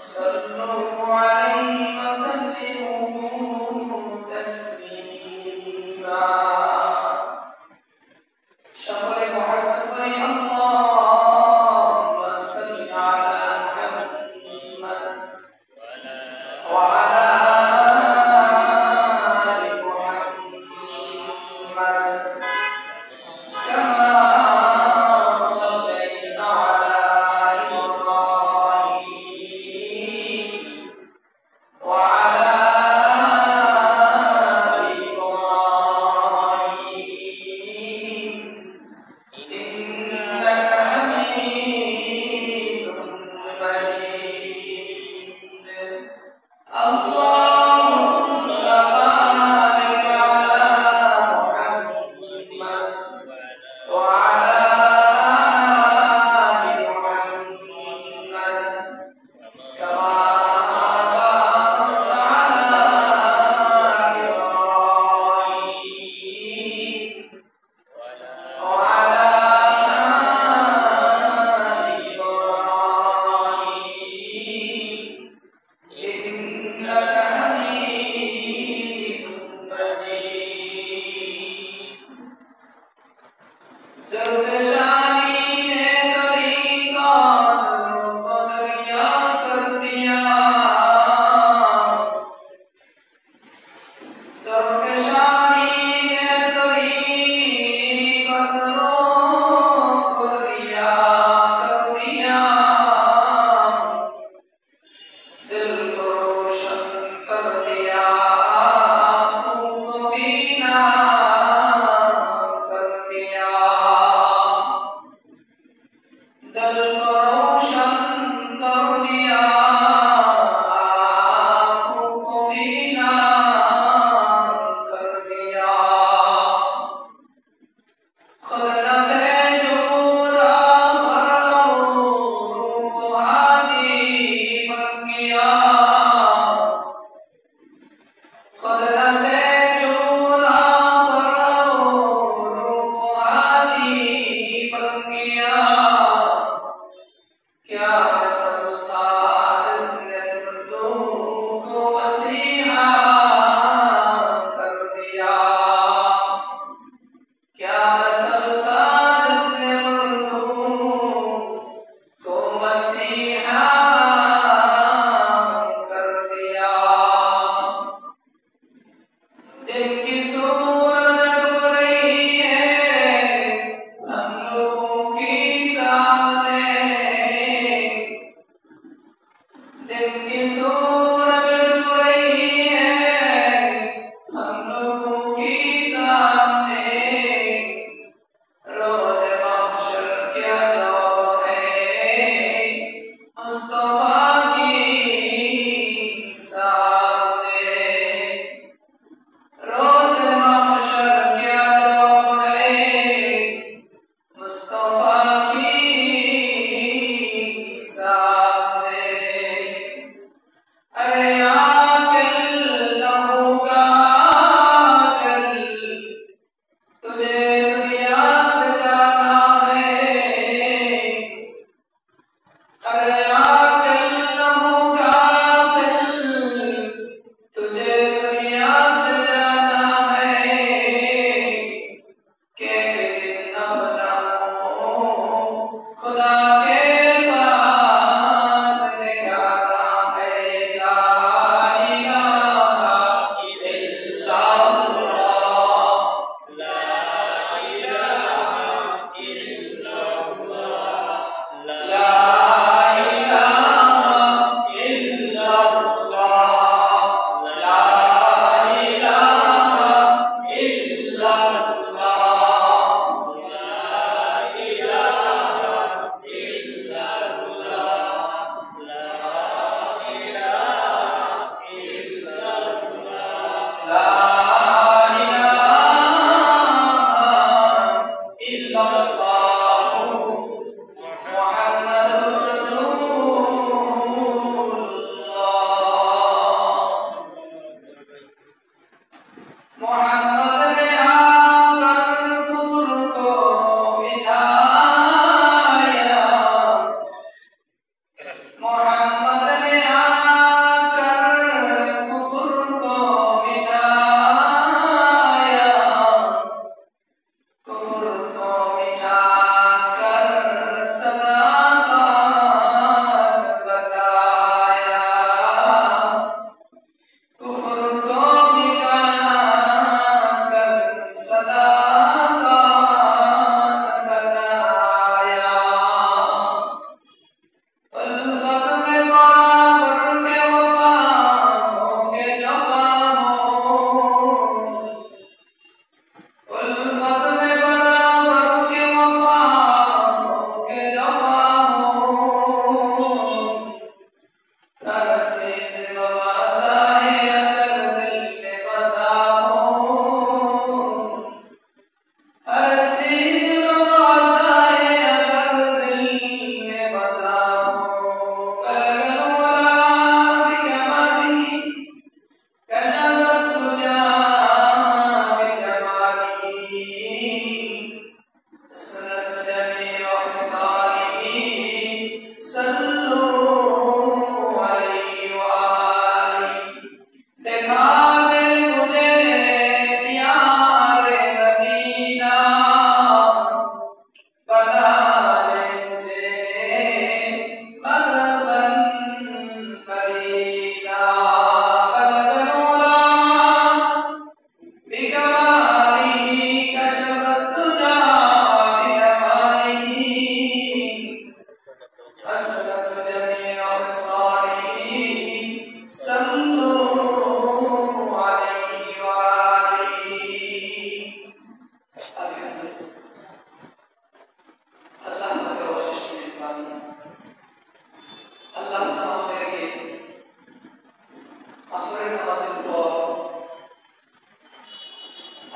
صلوا عليه وسلموا تسليما সকলে মহব্বত করি আল্লাহুম্মা সাল্লি আলা মুহাম্মাদ ওয়া আলা আলি মুহাম্মাদ কামা मोहम्मद ने আল্লাহ আমাদেরকে আসরের নামাজের পর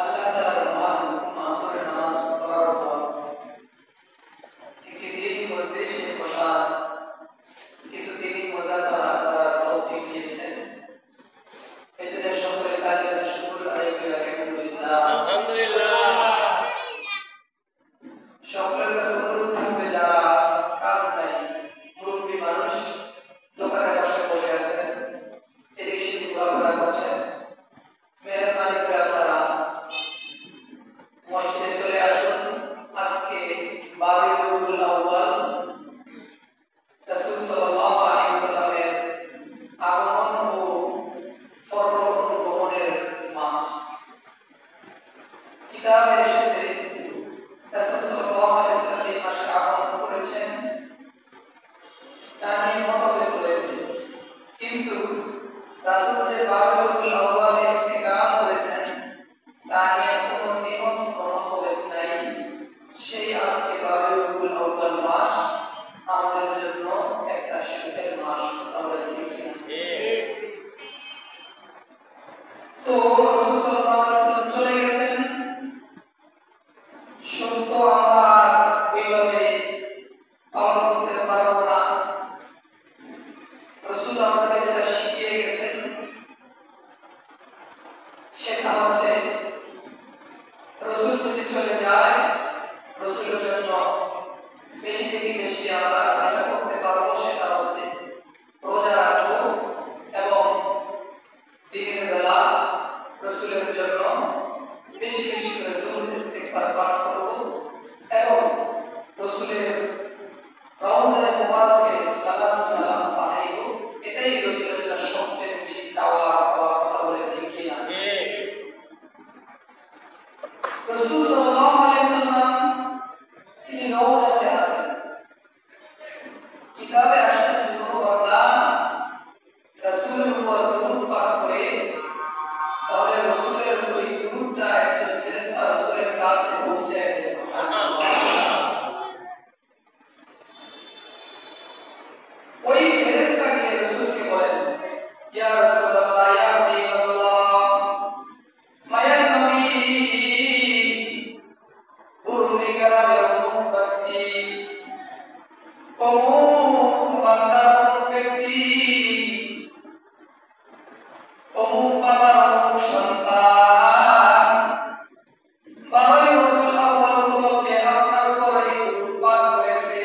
আল্লাহ তাআলার মহান হুকুম আসরের নামাজ পড়ার পর একটি দিনই মজলিসে বসা কিছু দিনই মুযাকারা করার তৌফিক দিয়েছেন। এজন্য সকলে কালিমাতুশ শুকর আদায় করি আলহামদুলিল্লাহ। সকলের কাছে অনুরোধ থাকবে যারা কাজ নাই, মুরব্বী মানুষ দোকানে বসে আছেন, এদিক সেদিক ঘোরাফেরা করছেন, মেহরবানি করে আপনারা মসজিদে চলে আসুন। আজকে 12 রবিউল আউয়াল, রাসূল সাল্লাল্লাহু আলাইহি ওয়াসাল্লামের আগমন ও পরলোকগমনের মাস। কিতাবে এসেছে রাসূল সাল্লাল্লাহু আলাইহি ওয়াসাল্লাম এই মাসে আগমন করেছেন, তা নিয়ে মতভেদ রয়েছে। কিন্তু রাসূল যে 12 রবিউল আউয়ালে ইন্তেকাল করেছেন তা নিয়ে কোনো দ্বিমত মতভেদ নাই। সেই আজকে 12 রবিউল আউয়াল মাস আমাদের জন্য একটা সুখের মাস, আমরা ঠিক কিনা? তো রাসূল সাল্লাল্লাহু আলাইহি ওয়াসাল্লাম চলে গেছেন, সত্য আমরা ওইভাবে পালন করতে পারবো না। রাসূল আমাদের যেটা শিখিয়ে গেছেন সেটা হচ্ছে রাসূল যদি চলে যায়, রাসূলের জন্য বেশি থেকে বেশি আমরা যেটা করতে পারবো সেটা হচ্ছে রোজা রাখবো এবং দিনের বেলা রাসূলের জন্য বেশি বেশি করে দুরূদ ইস্তিগফার পাঠ করব এবং রাসূলের রওজায়ে মুবারকে সালাত সালাম পাঠাইব। এটাই রাসূলের জন্য সবচেয়ে বেশি চাওয়া পাওয়ার কথা, বলে ঠিক কিনা? রাসূল সাল্লাল্লাহু আলাইহি ওয়াসাল্লাম তিনি রওজাতে আছেন। কিতাবে আসছে যখন বান্দা রাসূলের উপর দুরূদ পাঠ করে তাহলে রাসূলের ওই দুরূদটা একজন ফেরেশতা রাসূলের কাছে পৌঁছে গেছে। সুবহানাল্লাহ। ওই ফেরেশতা গিয়ে রাসূলকে বলেন, ইয়া রাসূলুল্লাহ, ইয়া হাবিবাল্লাহ, মায়া নবী, পূর্ণিকার অমুক ব্যক্তি, অমুক বান্দা, অমুক ব্যক্তি, অমুক বাবার অমুক সন্তান 12 রবিউল আউয়াল উপলক্ষে আপনার উপর এই দুরূদ পাঠ করেছে।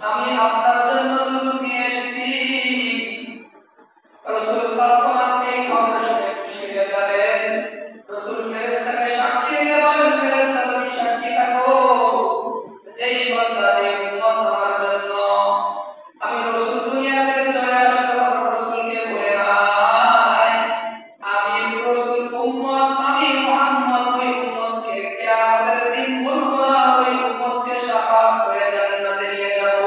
আমি আপনার জন্য দুরূদ নিয়ে এসেছি। রাসূল কল্পনাতে খবর শুনে খুশি হয়ে যাবেন। রাসূল ফেরেশতাকে সাক্ষী রেখে বলেন, ফেরেশতা তুমি সাক্ষী থাকো, যেই বান্দা যে উম্মত আমার জন্য আমি রাসূল দুনিয়া থেকে চলে আসার পর রাসূলকে বলে নাই আমি রাসূল উম্মত, আমি মুহাম্মদ ওই উম্মতকে কিয়ামতের দিন ভুলবো না, ওই উম্মতকে শাফাআত করে জান্নাতে নিয়ে যাব।